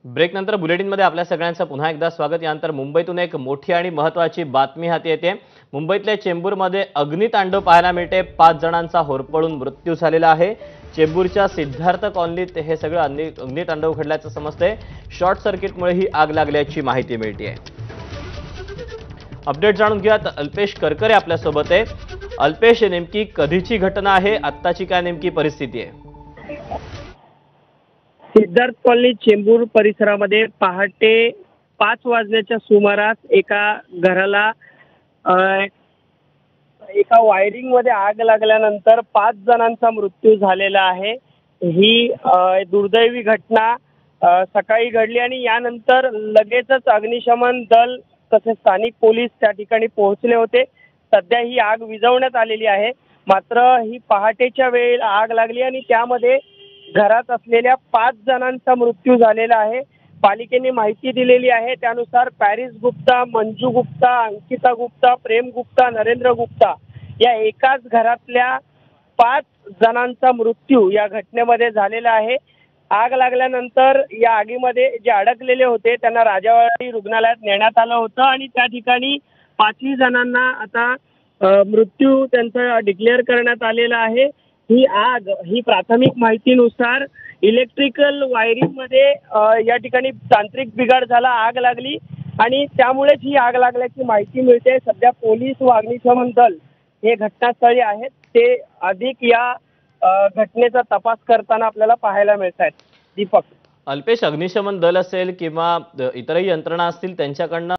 Break नंतर बुलेटिनमध्ये आपल्या सगळ्यांचं पुन्हा एकदा स्वागत। यानंतर मुंबईतून एक मोठी आणि महत्त्वाची बातमी हाती येते। मुंबईतल्या चेंबूरमध्ये अग्नितांडव पाहायला मिळते। 5 जणांचा होरपळून मृत्यू झालेला आहे। चेंबूरच्या सिद्धार्थ कॉलनीत हे सगळं अग्नितांडव घडल्याचं समजते। शॉर्ट सर्किटमुळे ही आग लागल्याची माहिती मिळते। अपडेट जाणून घेऊयात। अल्पेश करकरे आपल्या सोबत आहे। अल्पेश, नेमकी कधीची घटना आहे, आत्ताची काय नेमकी परिस्थिती आहे? सिद्धार्थ कॉलनी चेंबूर परिसरामध्ये पहाटे 5 वाजण्याच्या सुमारास एका घराला एका वायरिंग मध्ये आग लागल्यानंतर 5 जणांचा मृत्यू झालेला आहे। ही दुर्दैवी घटना सकाळी घडली आणि यानंतर लगेचच अग्निशमन दल तसेच स्थानिक पोलीस त्या ठिकाणी पोहोचले होते। सध्या ही आग विझवण्यात आलेली आहे। मात्र ही पहाटेच्या वेळेला आग लागली आणि त्यामध्ये घरात असलेल्या 5 जणांचा मृत्यू झालेला आहे। पालिकेने माहिती दिलेली आहे त्यानुसार पॅरिस गुप्ता, मंजू गुप्ता, अंकिता गुप्ता, प्रेम गुप्ता, नरेंद्र गुप्ता या एकाच घरातल्या 5 जणांचा मृत्यू या घटनेमध्ये झालेला आहे। आग लागल्यानंतर या आगीमध्ये जे अडकलेले होते त्यांना राजावाडी रुग्णालयात नेण्यात आलं होतं आणि त्या ठिकाणी 5 जणांना आता मृत्यू त्यांचा डिक्लेअर करण्यात आलेला आहे। ही प्राथमिक माहितीनुसार इलेक्ट्रिकल वायरिंग मध्ये या ठिकाणी तांत्रिक बिघाड झाला, आग लागली आणि त्यामुळेच ही आग लागल्याची माहिती मिळते। सध्या पोलीस व अग्निशमन दल हे घटनास्थळी आहेत। ते अधिक या घटनेचा तपास करताना आपल्याला पाहायला मिळत आहेत। दीपक, अल्पेश, अग्निशमन दल असेल किंवा इतरही यंत्रणा असतील त्यांच्याकडनं